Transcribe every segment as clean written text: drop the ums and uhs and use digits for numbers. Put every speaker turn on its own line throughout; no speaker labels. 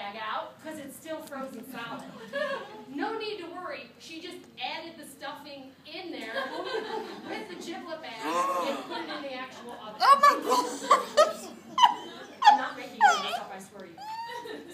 bag out because it's still frozen solid. No need to worry. She just added the stuffing in there with the giblet bag and put it in the actual oven.
Oh my God!
I'm not making this up, I swear to you.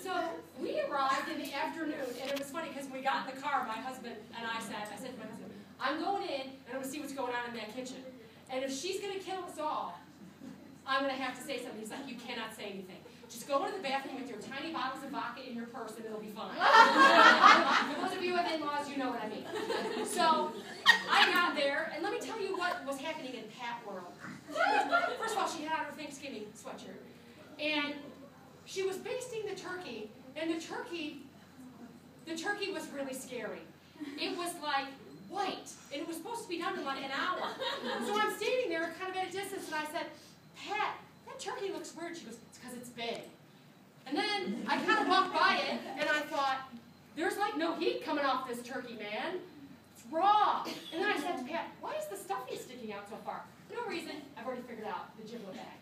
So we arrived in the afternoon, and it was funny because when we got in the car, my husband and I said to my husband, I'm going in and I'm going to see what's going on in that kitchen. And if she's going to kill us all, I'm going to have to say something. He's like, you cannot say anything. Just go into the bathroom with your tiny bottles of vodka in your purse and it'll be fine. For those of you who have in-laws, you know what I mean. So I got there, and let me tell you what was happening in Pat world. First of all, she had on her Thanksgiving sweatshirt. And she was basting the turkey, and the turkey was really scary. It was like white, and it was supposed to be done in like an hour. So I'm standing there kind of at a distance, and I said, Pat, that turkey looks weird. She goes, it's because it's big. And then I kind of walked by it, and I thought, there's like no heat coming off this turkey, man. It's raw. And then I said to Pat, why is the stuffing sticking out so far? No reason. I've already figured out the giblet bag.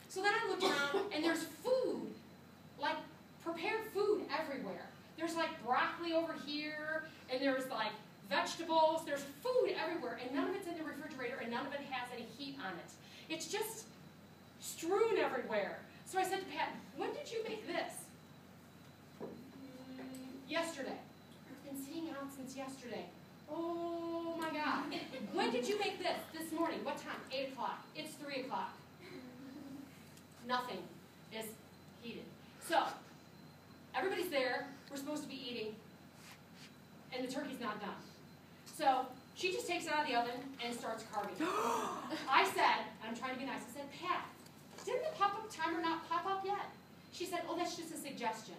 So then I looked around, and there's food, like prepared food everywhere. There's like broccoli over here, and there's like vegetables. There's food everywhere, and none of it's in the refrigerator, and none of it has any heat on it. It's just strewn everywhere. So I said to Pat, when did you make this? Yesterday. It's been sitting out since yesterday. Oh my God. When did you make this? This morning. What time? 8 o'clock. It's 3 o'clock. Nothing is heated. So, everybody's there. We're supposed to be eating. And the turkey's not done. So, she just takes it out of the oven and starts carving it. I said, I'm trying to be nice, I said, Pat, didn't the pop-up timer not pop up yet? She said, oh, that's just a suggestion.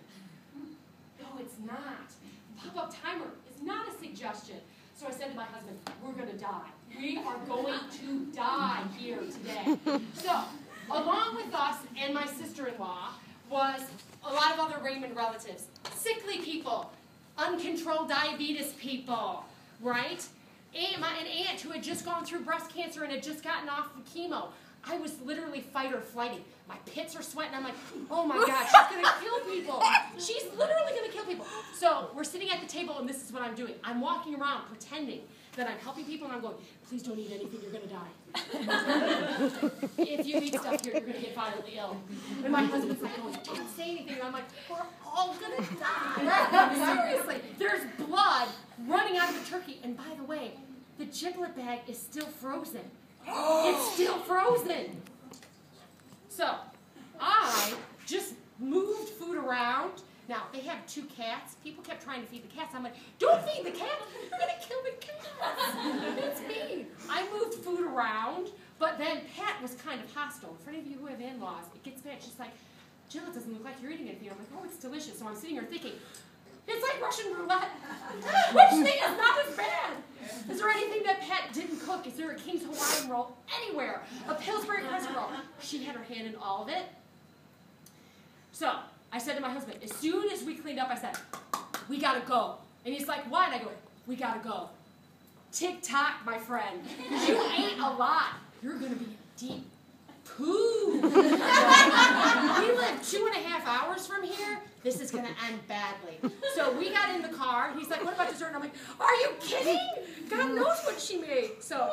No, it's not. Pop-up timer is not a suggestion. So I said to my husband, we're going to die. We are going to die here today. So, along with us and my sister-in-law was a lot of other Raymond relatives. Sickly people, uncontrolled diabetes people, right? And an aunt who had just gone through breast cancer and had just gotten off of chemo. I was literally fight or flighting. My pits are sweating. I'm like, oh my God, she's going to kill people. She's literally going to kill people. So we're sitting at the table, and this is what I'm doing. I'm walking around pretending that I'm helping people, and I'm going, please don't eat anything. You're going to die. If you eat stuff here, you're going to get violently ill. And my husband's like, oh, don't say anything. And I'm like, we're all going to die. Seriously. There's blood running out of the turkey. And by the way, the giblet bag is still frozen. It's still frozen. So, I just moved food around. Now, they have 2 cats. People kept trying to feed the cats. I'm like, don't feed the cats. You're going to kill the cats. It's me. I moved food around, but then Pat was kind of hostile. For any of you who have in-laws, it gets bad. She's like, Jill, it doesn't look like you're eating anything. I'm like, oh, it's delicious. So I'm sitting here thinking, it's like Russian roulette. Which thing is not as bad? Is there anything that Pat didn't cook? Is there a King's Hawaiian roll anywhere? A Pillsbury crescent roll? She had her hand in all of it. So I said to my husband, as soon as we cleaned up, I said, we gotta go. And he's like, what? I go, we gotta go. Tick-tock, my friend. You ate a lot. You're gonna be deep poo. We live 2.5 hours from here. This is going to end badly. So we got in the car. He's like, what about dessert? And I'm like, are you kidding? God knows what she made. So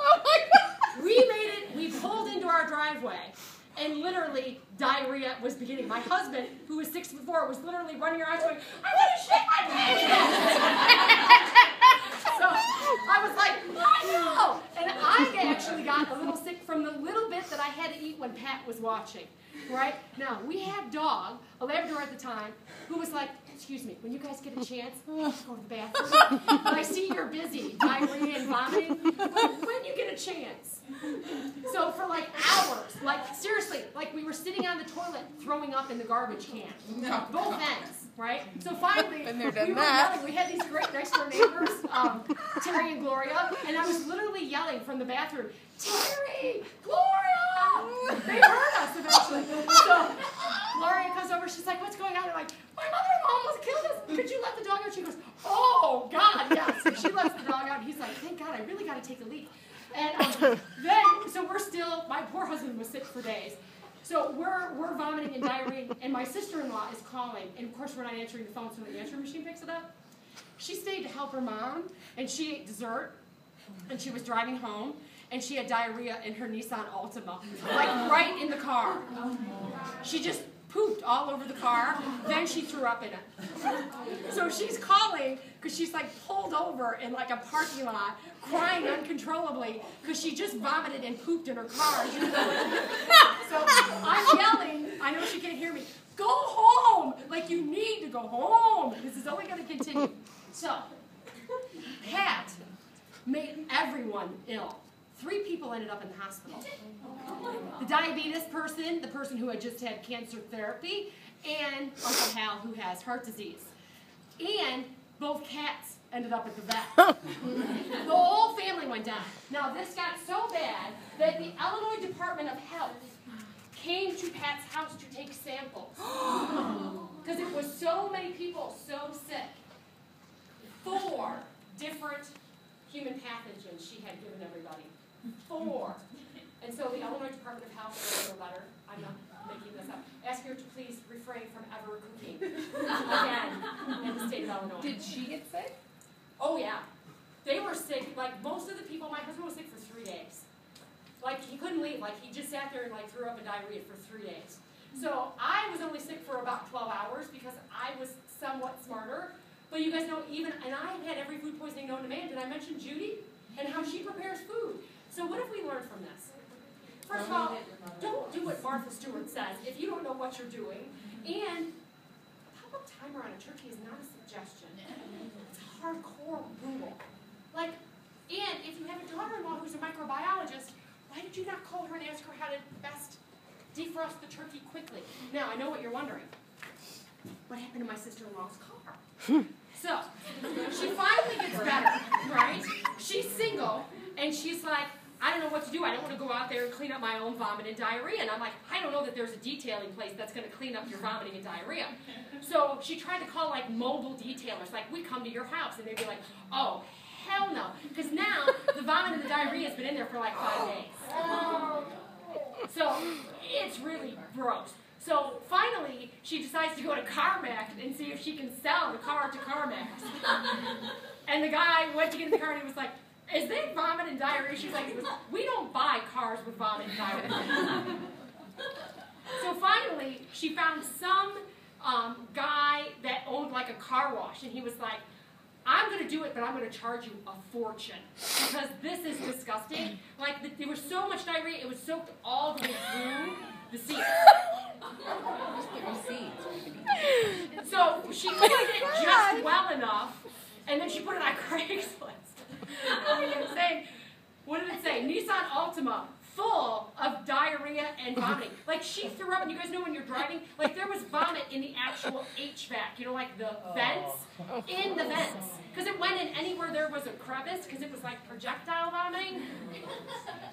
we made it. We pulled into our driveway. And literally, diarrhea was beginning. My husband, who was 6'4", was literally running around going, I want to shit my pants. So I was like, I know. And I actually got a little sick from the little bit that I had to eat when Pat was watching. Right? Now, we had dog, a Labrador at the time, who was like, excuse me, when you guys get a chance, go to the bathroom. I see you're busy, diarrhea and vomiting. When you get a chance. So for like hours, like seriously, like we were sitting on the toilet throwing up in the garbage can. No. Both ends, right? So finally, we were yelling. We had these great next door neighbors, Terry and Gloria, and I was literally yelling from the bathroom, Terry, Gloria! They heard us eventually. So Gloria comes over, she's like, what's going on? I'm like, my mother-in-law almost killed us. Could you let the dog out? She goes, oh, God, yes. So she lets the dog out. He's like, thank God, I really got to take a leak. And then, so we're still, my poor husband was sick for days. So we're vomiting and diarrhea, and my sister-in-law is calling, and of course we're not answering the phone, so the answering machine picks it up. She stayed to help her mom, and she ate dessert, and she was driving home, and she had diarrhea in her Nissan Altima, like right in the car. She just pooped all over the car, then she threw up in it. So she's calling, because she's like pulled over in like a parking lot, crying uncontrollably, because she just vomited and pooped in her car. So I'm yelling, I know she can't hear me, go home! Like, you need to go home. This is only going to continue. So, Pat made everyone ill. 3 people ended up in the hospital. The diabetes person, the person who had just had cancer therapy, and Uncle Hal, who has heart disease. And both cats ended up at the vet. The whole family went down. Now, this got so bad that the Illinois Department of Health came to Pat's house to take samples. Because it was so many people so sick. 4 different human pathogens she had given everybody. 4. And so the Illinois Department of Health wrote a letter, I'm not making this up, ask her to please refrain from ever cooking again in the state of Illinois.
Did she get sick?
Oh yeah. They were sick, like most of the people, my husband was sick for 3 days. Like he couldn't leave, like he just sat there and like threw up a diarrhea for 3 days. So I was only sick for about 12 hours because I was somewhat smarter. But you guys know even, and I had every food poisoning known to man. Did I mention Judy and how she prepares food? So what have we learned from this? First of all, don't do what Martha Stewart says if you don't know what you're doing. And a pop-up timer on a turkey is not a suggestion. It's hardcore rule. Like, and if you have a daughter-in-law who's a microbiologist, why did you not call her and ask her how to best defrost the turkey quickly? Now, I know what you're wondering. What happened to my sister-in-law's car? So, she finally gets better, right? She's single, and she's like, I don't know what to do. I don't want to go out there and clean up my own vomit and diarrhea. And I'm like, I don't know that there's a detailing place that's going to clean up your vomiting and diarrhea. So she tried to call like mobile detailers, like we come to your house, and they'd be like, oh, hell no. Because now the vomit and the diarrhea has been in there for like 5 days. So it's really gross. So finally, she decides to go to CarMax and see if she can sell the car to CarMax. And the guy went to get in the car and he was like, is there vomit and diarrhea? She's like, we don't buy cars with vomit and diarrhea. So finally, she found some guy that owned like a car wash, and he was like, I'm going to do it, but I'm going to charge you a fortune because this is disgusting. Like, there was so much diarrhea, it was soaked all the way through the seat. So she cleaned it just well enough, and then she put it on Craigslist. What did it say? Nissan Altima, full of diarrhea and vomiting. Like, she threw up, and you guys know when you're driving, like, there was vomit in the actual HVAC, you know, like the vents, in the vents. Because it went in anywhere there was a crevice, because it was like projectile vomiting.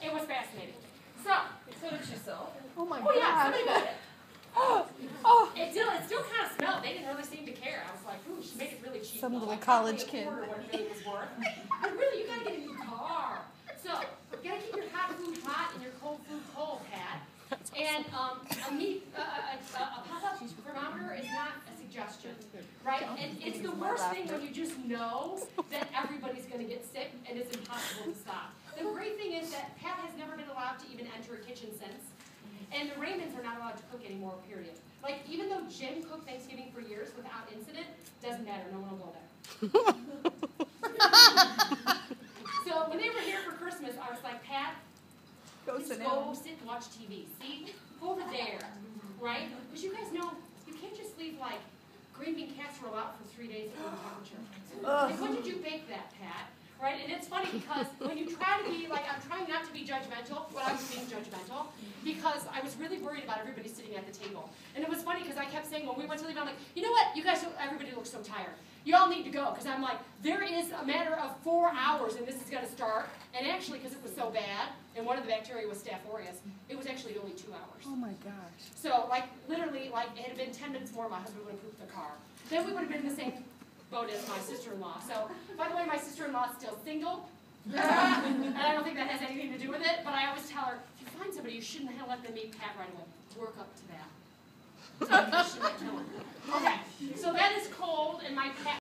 It was fascinating. So
did she sell?
Oh my
God. Oh, yeah, somebody bought it.
Oh.
It still kind of smelled. They didn't really seem to care. I was like, ooh, she made it really cheap.
Some little
like,
college kid.
What it really was worth. But really, you got to get a new car. So, you got to keep your hot food hot and your cold food cold, Pat. And a pop-up thermometer is not a suggestion, right? And it's the worst thing when you just know that everybody's going to get sick and it's impossible to stop. The great thing is that Pat has never been allowed to even enter a kitchen since. And the Raymonds are not allowed to cook anymore, period. Like, even though Jim cooked Thanksgiving for years without incident, doesn't matter, no one will go there. So when they were here for Christmas, I was like, Pat, just go sit and watch TV. See? Over there, right? Because you guys know, you can't just leave, like, green bean casserole out for 3 days at room temperature. Like, when did you bake that, Pat? Right? And it's funny because when you try to be, like, I'm trying not to be judgmental, but I was being judgmental because I was really worried about everybody sitting at the table. And it was funny because I kept saying when we went to leave, I'm like, you know what? You guys, everybody looks so tired. You all need to go because I'm like, there is a matter of 4 hours and this is going to start. And actually, because it was so bad, and one of the bacteria was Staph aureus, it was actually only 2 hours.
Oh my gosh.
So, like, literally, like, it had been 10 minutes more, my husband would have pooped the car. Then we would have been in the same boat as my sister-in-law. So, by the way, my sister-in-law is still single. And I don't think that has anything to do with it, but I always tell her, if you find somebody, you shouldn't have let them eat Pat right away. Work up to that. So you shouldn't kill them. Okay, so that is cold, and my Pat